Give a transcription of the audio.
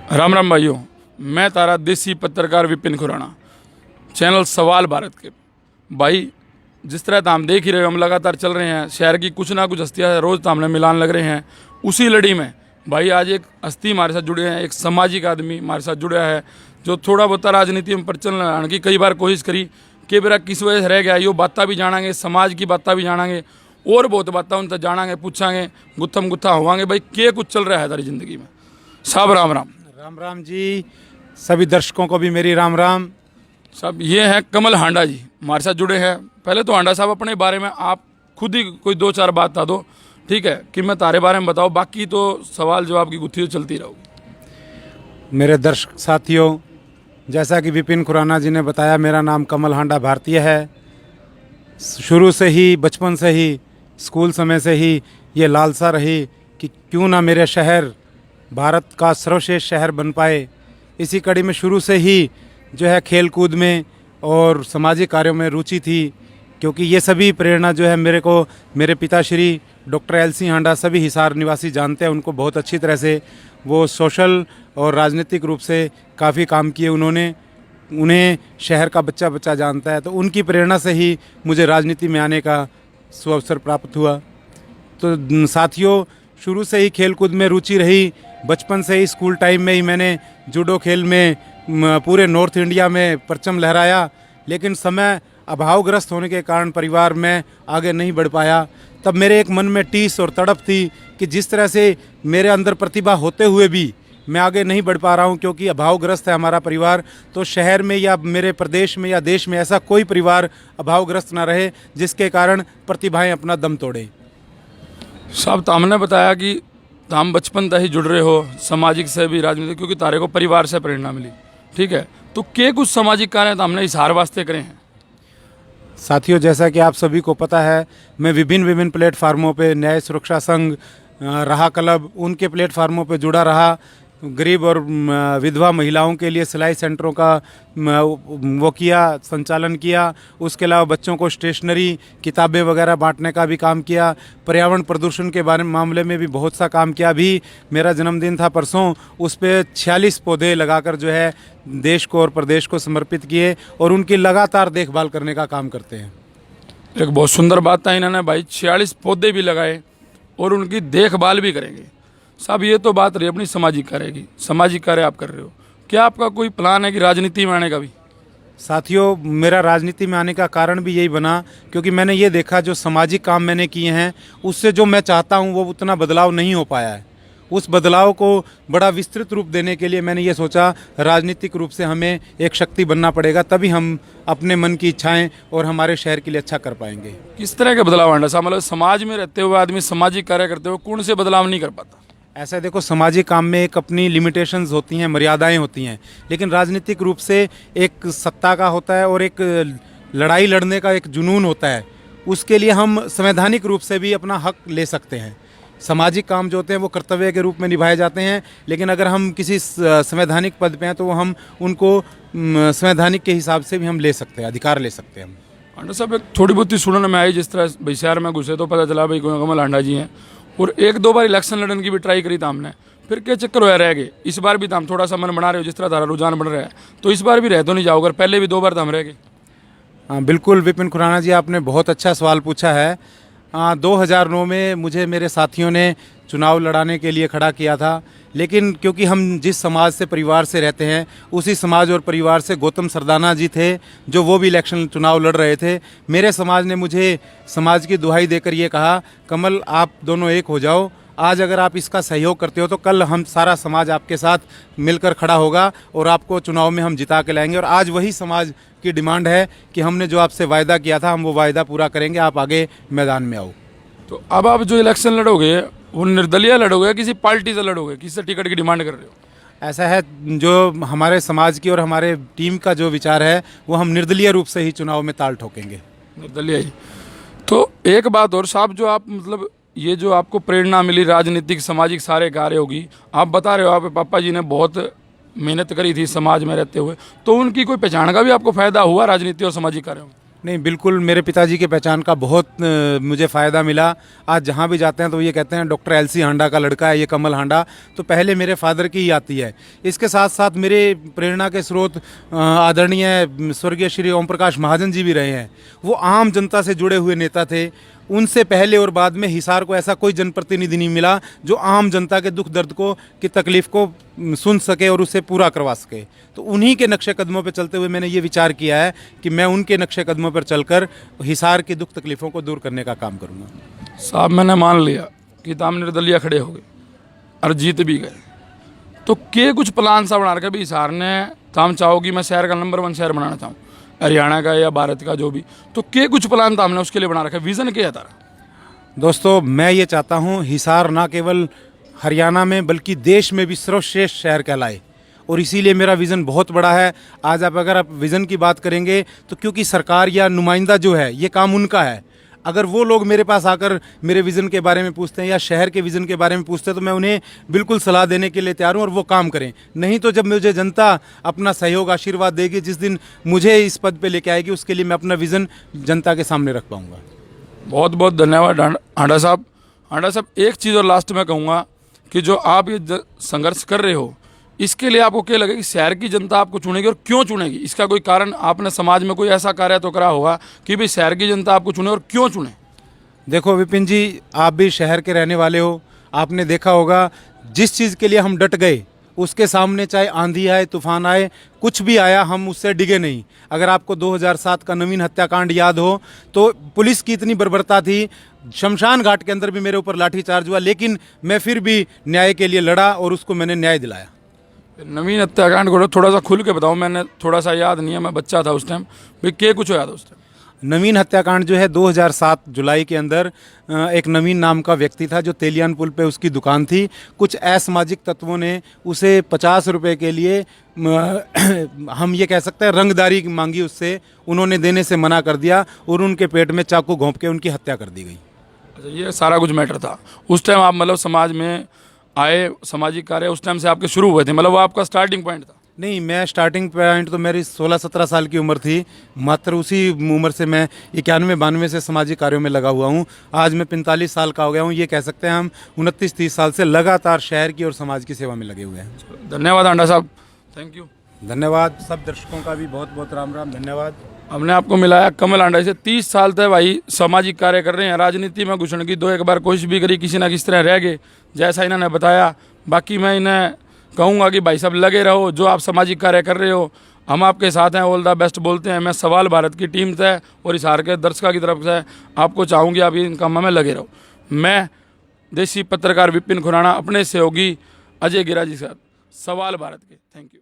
राम राम भाइयों, मैं तारा देसी पत्रकार विपिन खुराना, चैनल सवाल भारत के। भाई, जिस तरह तो हम देख ही रहे हो, हम लगातार चल रहे हैं, शहर की कुछ ना कुछ हस्तियाँ रोज़ तो हमने मिलान लग रहे हैं। उसी लड़ी में भाई आज एक हस्ती हमारे साथ जुड़े हैं, एक सामाजिक आदमी हमारे साथ जुड़ा है जो थोड़ा बहुत राजनीति में प्रचलन लाने की कई बार कोशिश करी कि मेरा किस वजह से रह गया, यो बातें भी जानांगे, समाज की बातें भी जानांगे और बहुत बातें उनसे जानांगे, पूछांगे, गुत्थम गुत्था होवांगे। भाई क्या कुछ चल रहा है तारी जिंदगी में? साहब राम राम। राम राम जी, सभी दर्शकों को भी मेरी राम राम। साहब ये हैं कमल हांडा जी, हमारे साथ जुड़े हैं। पहले तो हांडा साहब अपने बारे में आप खुद ही कोई दो चार बात बता दो, ठीक है, कि मैं तारे बारे में बताओ, बाकी तो सवाल जवाब की गुत्थी तो चलती रहेगी। मेरे दर्शक साथियों, जैसा कि विपिन खुराना जी ने बताया, मेरा नाम कमल हांडा भारतीय है। शुरू से ही, बचपन से ही, स्कूल समय से ही ये लालसा रही कि क्यों ना मेरे शहर भारत का सर्वश्रेष्ठ शहर बन पाए। इसी कड़ी में शुरू से ही जो है खेल कूद में और सामाजिक कार्यों में रुचि थी, क्योंकि ये सभी प्रेरणा जो है मेरे को मेरे पिताश्री डॉक्टर एल.सी. हांडा, सभी हिसार निवासी जानते हैं उनको बहुत अच्छी तरह से। वो सोशल और राजनीतिक रूप से काफ़ी काम किए उन्होंने, उन्हें शहर का बच्चा बच्चा जानता है। तो उनकी प्रेरणा से ही मुझे राजनीति में आने का सुअवसर प्राप्त हुआ। तो साथियों, शुरू से ही खेल कूद में रुचि रही। बचपन से ही स्कूल टाइम में ही मैंने जूडो खेल में पूरे नॉर्थ इंडिया में परचम लहराया, लेकिन समय अभावग्रस्त होने के कारण परिवार में आगे नहीं बढ़ पाया। तब मेरे एक मन में टीस और तड़प थी कि जिस तरह से मेरे अंदर प्रतिभा होते हुए भी मैं आगे नहीं बढ़ पा रहा हूं, क्योंकि अभावग्रस्त है हमारा परिवार, तो शहर में या मेरे प्रदेश में या देश में ऐसा कोई परिवार अभावग्रस्त ना रहे जिसके कारण प्रतिभाएं अपना दम तोड़े। साहब, तो हमने बताया कि हम बचपन से ही जुड़ रहे हो सामाजिक से भी, राजनीतिक, क्योंकि तारे को परिवार से प्रेरणा मिली, ठीक है, तो क्या कुछ सामाजिक कार्य तो हमने इशार वास्ते करे हैं? साथियों, जैसा कि आप सभी को पता है, मैं विभिन्न प्लेटफार्मों पे, न्याय सुरक्षा संघ, रहा क्लब, उनके प्लेटफार्मों पे जुड़ा रहा। गरीब और विधवा महिलाओं के लिए सिलाई सेंटरों का वो किया, संचालन किया। उसके अलावा बच्चों को स्टेशनरी, किताबें वगैरह बांटने का भी काम किया। पर्यावरण प्रदूषण के मामले में भी बहुत सा काम किया। अभी मेरा जन्मदिन था परसों, उस पर 46 पौधे लगाकर जो है देश को और प्रदेश को समर्पित किए और उनकी लगातार देखभाल करने का काम करते हैं। एक बहुत सुंदर बात है, इन्होंने भाई 46 पौधे भी लगाए और उनकी देखभाल भी करेंगे। साहब, ये तो बात रही अपनी सामाजिक कार्य की। सामाजिक कार्य आप कर रहे हो, क्या आपका कोई प्लान है कि राजनीति में आने का भी? साथियों, मेरा राजनीति में आने का कारण भी यही बना, क्योंकि मैंने ये देखा जो सामाजिक काम मैंने किए हैं उससे जो मैं चाहता हूँ वो उतना बदलाव नहीं हो पाया है। उस बदलाव को बड़ा विस्तृत रूप देने के लिए मैंने ये सोचा राजनीतिक रूप से हमें एक शक्ति बनना पड़ेगा, तभी हम अपने मन की इच्छाएं और हमारे शहर के लिए अच्छा कर पाएंगे। किस तरह के बदलाव आना साहब? मतलब समाज में रहते हुए आदमी सामाजिक कार्य करते हुए कौन से बदलाव नहीं कर पाता? ऐसा देखो, सामाजिक काम में एक अपनी लिमिटेशंस होती हैं, मर्यादाएं होती हैं, लेकिन राजनीतिक रूप से एक सत्ता का होता है और एक लड़ाई लड़ने का एक जुनून होता है। उसके लिए हम संवैधानिक रूप से भी अपना हक ले सकते हैं। सामाजिक काम जो होते हैं वो कर्तव्य के रूप में निभाए जाते हैं, लेकिन अगर हम किसी संवैधानिक पद पे हैं तो हम उनको संवैधानिक के हिसाब से भी हम ले सकते हैं, अधिकार ले सकते हैं हम। हांडा साहब, एक थोड़ी बहुत ही सुनने में आई, जिस तरह भाई शहर में घुसे तो पता चला भाई कमल हांडा जी हैं और एक दो बार इलेक्शन लड़ने की भी ट्राई करी था हमने, फिर क्या चक्कर होया रह गए। इस बार भी तो हम थोड़ा सा मन बना रहे हो, जिस तरह धारा रुझान बढ़ रहा है, तो इस बार भी रह तो नहीं जाओगे? पहले भी 2 बार तो हम रह गए। हाँ बिल्कुल विपिन खुराना जी, आपने बहुत अच्छा सवाल पूछा है। 2009 में मुझे मेरे साथियों ने चुनाव लड़ाने के लिए खड़ा किया था, लेकिन क्योंकि हम जिस समाज से, परिवार से रहते हैं, उसी समाज और परिवार से गौतम सरदाना जी थे जो वो भी इलेक्शन चुनाव लड़ रहे थे। मेरे समाज ने मुझे समाज की दुहाई देकर ये कहा, कमल आप दोनों एक हो जाओ, आज अगर आप इसका सहयोग करते हो तो कल हम सारा समाज आपके साथ मिलकर खड़ा होगा और आपको चुनाव में हम जिता के लाएंगे। और आज वही समाज की डिमांड है कि हमने जो आपसे वायदा किया था हम वो वायदा पूरा करेंगे, आप आगे मैदान में आओ। तो अब आप जो इलेक्शन लड़ोगे वो निर्दलीय लड़ोगे, किसी पार्टी से लड़ोगे, किससे टिकट की डिमांड कर रहे हो? ऐसा है, जो हमारे समाज की और हमारे टीम का जो विचार है वो हम निर्दलीय रूप से ही चुनाव में ताल ठोकेंगे। निर्दलीय ही। तो एक बात और साहब, जो आप मतलब ये जो आपको प्रेरणा मिली राजनीतिक सामाजिक सारे कार्य होगी, आप बता रहे हो आप पापा जी ने बहुत मेहनत करी थी समाज में रहते हुए, तो उनकी कोई पहचान का भी आपको फायदा हुआ राजनीति और सामाजिक कार्यों में? नहीं, बिल्कुल मेरे पिताजी के पहचान का बहुत मुझे फ़ायदा मिला। आज जहाँ भी जाते हैं तो ये कहते हैं डॉक्टर एलसी हांडा का लड़का है ये कमल हांडा, तो पहले मेरे फादर की ही आती है। इसके साथ साथ मेरे प्रेरणा के स्रोत आदरणीय स्वर्गीय श्री ओम प्रकाश महाजन जी भी रहे हैं। वो आम जनता से जुड़े हुए नेता थे। उनसे पहले और बाद में हिसार को ऐसा कोई जनप्रतिनिधि नहीं मिला जो आम जनता के दुख दर्द को की तकलीफ़ को सुन सके और उसे पूरा करवा सके। तो उन्हीं के नक्शे कदमों पर चलते हुए मैंने ये विचार किया है कि मैं उनके नक्शे कदमों पर चलकर हिसार की दुख तकलीफ़ों को दूर करने का काम करूँगा। साहब मैंने मान लिया कि ताम निर्दलीय खड़े हो गए और जीत भी गए, तो के कुछ प्लान सा बना रखा भी हिसार ने ताम चाहोगी मैं शहर का नंबर 1 शहर बनाना चाहूँ हरियाणा का या भारत का जो भी, तो के कुछ प्लान था हमने उसके लिए बना रखा है, विज़न क्या है तारा? दोस्तों मैं ये चाहता हूँ हिसार ना केवल हरियाणा में बल्कि देश में भी सर्वश्रेष्ठ शहर कहलाए, और इसीलिए मेरा विज़न बहुत बड़ा है। आज अगर आप विज़न की बात करेंगे तो क्योंकि सरकार या नुमाइंदा जो है ये काम उनका है, अगर वो लोग मेरे पास आकर मेरे विज़न के बारे में पूछते हैं या शहर के विज़न के बारे में पूछते हैं तो मैं उन्हें बिल्कुल सलाह देने के लिए तैयार हूँ और वो काम करें। नहीं तो जब मुझे जनता अपना सहयोग आशीर्वाद देगी, जिस दिन मुझे इस पद पे लेके आएगी, उसके लिए मैं अपना विज़न जनता के सामने रख पाऊँगा। बहुत बहुत धन्यवाद हांडा साहब। हांडा साहब एक चीज़ और लास्ट में कहूँगा कि जो आप ये संघर्ष कर रहे हो इसके लिए आपको क्या लगे कि शहर की जनता आपको चुनेगी और क्यों चुनेगी? इसका कोई कारण आपने समाज में कोई ऐसा कार्य तो करा होगा कि भाई शहर की जनता आपको चुने और क्यों चुने? देखो विपिन जी, आप भी शहर के रहने वाले हो, आपने देखा होगा जिस चीज़ के लिए हम डट गए उसके सामने चाहे आंधी आए तूफान आए कुछ भी आया हम उससे डिगे नहीं। अगर आपको 2007 का नवीन हत्याकांड याद हो तो पुलिस की इतनी बर्बरता थी, शमशान घाट के अंदर भी मेरे ऊपर लाठीचार्ज हुआ, लेकिन मैं फिर भी न्याय के लिए लड़ा और उसको मैंने न्याय दिलाया। नवीन हत्याकांड को थोड़ा सा खुल के बताओ, मैंने थोड़ा सा याद नहीं है, मैं बच्चा था उस टाइम, भाई क्या कुछ याद है उस टाइम? नवीन हत्याकांड जो है 2007 जुलाई के अंदर एक नवीन नाम का व्यक्ति था जो तेलियान पुल पे उसकी दुकान थी। कुछ असामाजिक तत्वों ने उसे 50 रुपये के लिए हम ये कह सकते हैं रंगदारी मांगी उससे, उन्होंने देने से मना कर दिया और उनके पेट में चाकू घोंप के उनकी हत्या कर दी गई। अच्छा, ये सारा कुछ मैटर था उस टाइम। आप मतलब समाज में आए, सामाजिक कार्य उस टाइम से आपके शुरू हुए थे, मतलब वो आपका स्टार्टिंग पॉइंट था? नहीं, मैं स्टार्टिंग पॉइंट तो मेरी 16-17 साल की उम्र थी, मात्र उसी उम्र से मैं 91-92 से सामाजिक कार्यों में लगा हुआ हूँ। आज मैं 45 साल का हो गया हूँ। ये कह सकते हैं हम 29-30 साल से लगातार शहर की और समाज की सेवा में लगे हुए हैं। धन्यवाद हांडा साहब, थैंक यू। धन्यवाद। सब दर्शकों का भी बहुत बहुत राम राम, धन्यवाद। हमने आपको मिलाया कमल हांडा से। 30 साल तक भाई सामाजिक कार्य कर रहे हैं, राजनीति में घुसने की एक बार कोशिश भी करी, किसी ना किसी तरह रह गए, जैसा इन्होंने बताया। बाकी मैं इन्हें कहूँगा कि भाई सब लगे रहो, जो आप सामाजिक कार्य कर रहे हो हम आपके साथ हैं, ऑल द बेस्ट बोलते हैं। मैं सवाल भारत की टीम से और हिसार के दर्शकों की तरफ से आपको चाहूँगी आप इन कामों में लगे रहो। मैं देसी पत्रकार विपिन खुराना अपने सहयोगी अजय गिरा जी के साथ, सवाल भारत के। Thank you.